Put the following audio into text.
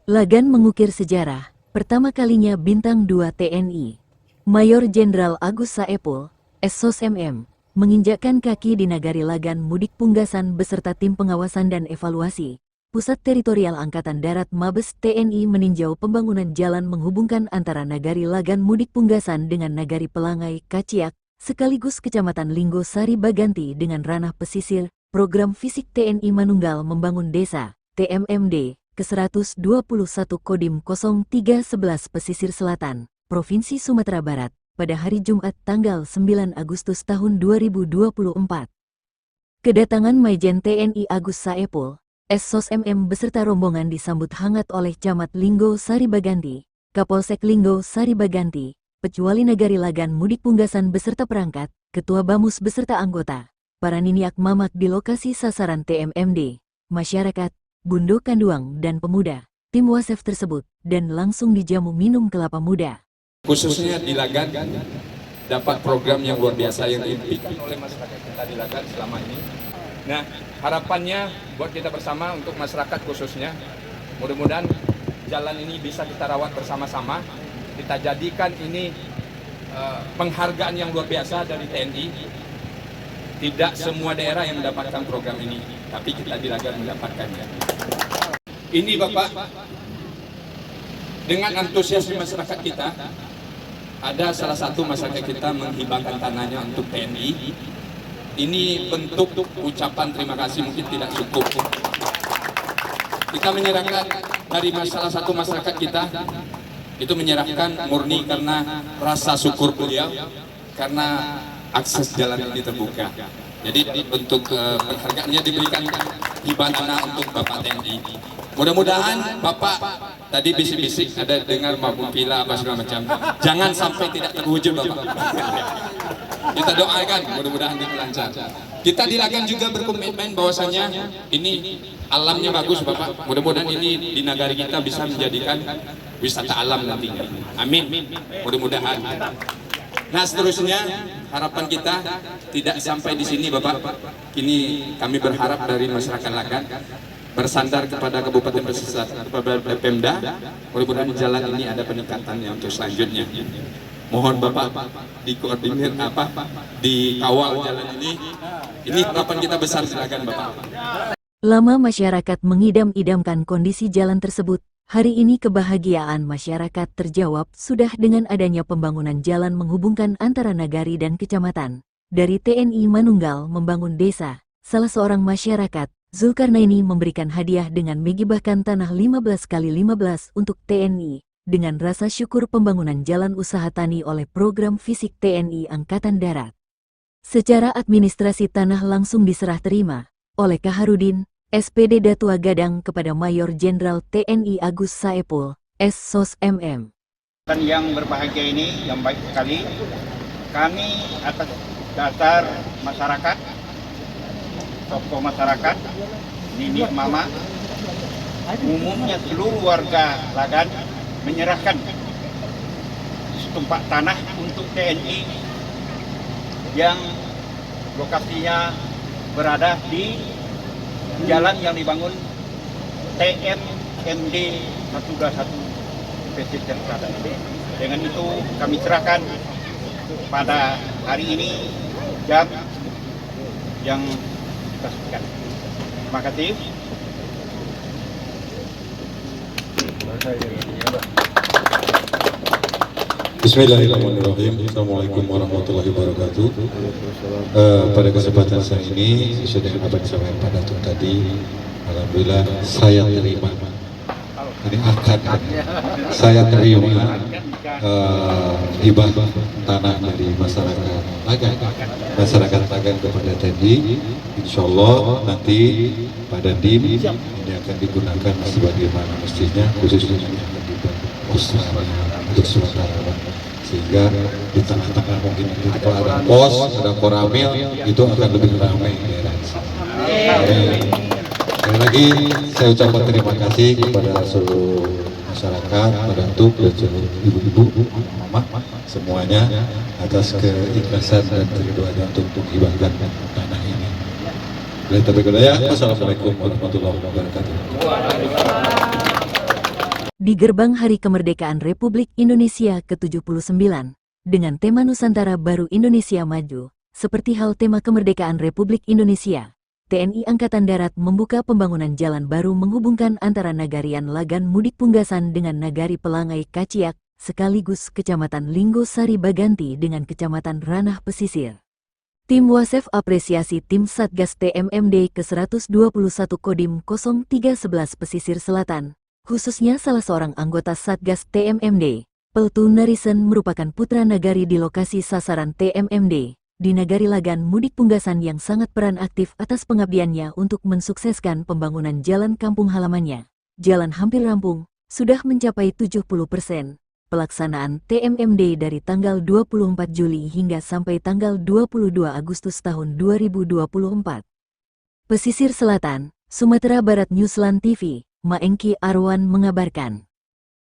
Lagan mengukir sejarah, pertama kalinya Bintang 2 TNI, Mayor Jenderal Agus Saepul, SSOS-MM, menginjakkan kaki di Nagari Lagan Mudik Punggasan beserta tim pengawasan dan evaluasi. Pusat Teritorial Angkatan Darat Mabes TNI meninjau pembangunan jalan menghubungkan antara Nagari Lagan Mudik Punggasan dengan Nagari Pelangai, Kaciak, sekaligus Kecamatan Linggo Sari Baganti dengan ranah pesisir. Program Fisik TNI Manunggal Membangun Desa, TMMD, ke-121 Kodim 0311 Pesisir Selatan, Provinsi Sumatera Barat, pada hari Jumat tanggal 9 Agustus tahun 2024. Kedatangan Maijen TNI Agus Saepul, SSOS-MM beserta rombongan disambut hangat oleh Camat Linggo Sari Baganti, Kapolsek Linggo Sari Baganti, Pecuali Nagari Lagan Mudik Punggasan beserta perangkat, Ketua Bamus beserta anggota, para niniak mamak di lokasi sasaran TMMD, masyarakat, Bundo Kanduang dan pemuda, tim wasef tersebut, dan langsung dijamu minum kelapa muda. Khususnya di Lagan, dapat program yang luar biasa yang diimpikan oleh masyarakat kita di Lagan selama ini. Nah, harapannya buat kita bersama untuk masyarakat khususnya, mudah-mudahan jalan ini bisa kita rawat bersama-sama, kita jadikan ini penghargaan yang luar biasa dari TNI. Tidak semua daerah yang mendapatkan program ini, tapi kita di Lagan mendapatkannya. Ini Bapak, dengan antusiasme masyarakat kita, ada salah satu masyarakat kita menghibahkan tanahnya untuk TNI. Ini bentuk ucapan terima kasih mungkin tidak cukup. Kita menyerahkan dari salah satu masyarakat kita, itu menyerahkan murni karena rasa syukur beliau, karena akses jalan ini terbuka. Jadi untuk penghargaannya diberikan hibah tanah untuk Bapak TNI. Mudah-mudahan Bapak tadi bisik-bisik ada dengar Mabuk Pila apa segala macam. Jangan sampai tidak terwujud Bapak. Kita doakan mudah-mudahan itu lancar. Kita di Lagan juga berkomitmen bahwasanya ini alamnya bagus Bapak. Mudah-mudahan ini di negara kita bisa menjadikan wisata alam nantinya. Amin. Mudah-mudahan. Nah seterusnya harapan kita tidak sampai di sini Bapak. Kini kami berharap dari masyarakat Lagan bersandar kepada Kabupaten Pesisir, kepada Pemda, mudah-mudahan jalan ini ada peningkatannya untuk selanjutnya. Mohon Bapak dikoordinir dikawal jalan ini. Ini harapan kita besar di Lagan Bapak. Lama masyarakat mengidam-idamkan kondisi jalan tersebut. Hari ini kebahagiaan masyarakat terjawab sudah dengan adanya pembangunan jalan menghubungkan antara nagari dan kecamatan. Dari TNI Manunggal Membangun Desa, salah seorang masyarakat, Zulkarnaini memberikan hadiah dengan menggibahkan tanah 15x15 untuk TNI, dengan rasa syukur pembangunan jalan usaha tani oleh program Fisik TNI Angkatan Darat. Secara administrasi tanah langsung diserah terima oleh Kaharudin, SPD Datua Gadang kepada Mayor Jenderal TNI Agus Saepul, SSOS-MM. Yang berbahagia ini yang baik sekali, kami atas dasar masyarakat, tokoh masyarakat, nini mama, umumnya seluruh warga Lagan menyerahkan setumpak tanah untuk TNI yang lokasinya berada di jalan yang dibangun TMMD 121 Pesisir Selatan. Dengan itu kami serahkan pada hari ini jam yang kita sebutkan. Terima kasih. Bismillahirrahmanirrahim. Assalamualaikum warahmatullahi wabarakatuh. Pada kesempatan saya ini, sesuai dengan apa yang disampaikan Pak Datuk tadi, alhamdulillah saya terima. Ini akad saya terima hibah tanah dari masyarakat Lagan kepada TNI. Insya Allah nanti pada DIM ini akan digunakan sebagaimana mestinya, khususnya yang akan dibuat untuk sementara, sehingga di tengah-tengah mungkin nanti kalau ada pos, ada koramil, itu akan lebih ramai daerah di sini. Sekali lagi saya ucapkan terima kasih kepada seluruh masyarakat, Pak Datuk dan seluruh ibu-ibu, mama, semuanya atas keikhlasan dan keriduannya untuk menghibahkan tanah ini. Wassalamualaikum warahmatullahi wabarakatuh. di gerbang Hari Kemerdekaan Republik Indonesia ke-79, dengan tema Nusantara Baru Indonesia Maju, seperti hal tema kemerdekaan Republik Indonesia. TNI Angkatan Darat membuka pembangunan jalan baru menghubungkan antara Nagarian Lagan Mudik Punggasan dengan Nagari Pelangai Kaciak, sekaligus Kecamatan Linggo Sari Baganti dengan Kecamatan Ranah Pesisir. Tim Wasef apresiasi tim Satgas TMMD ke-121 Kodim 0311 Pesisir Selatan, khususnya salah seorang anggota Satgas TMMD, Peltu Narisen merupakan putra nagari di lokasi sasaran TMMD, di Nagari Lagan Mudik Punggasan yang sangat peran aktif atas pengabdiannya untuk mensukseskan pembangunan jalan kampung halamannya. Jalan hampir rampung, sudah mencapai 70%. Pelaksanaan TMMD dari tanggal 24 Juli hingga sampai tanggal 22 Agustus tahun 2024. Pesisir Selatan, Sumatera Barat Newsland TV, Maengki Arwan mengabarkan.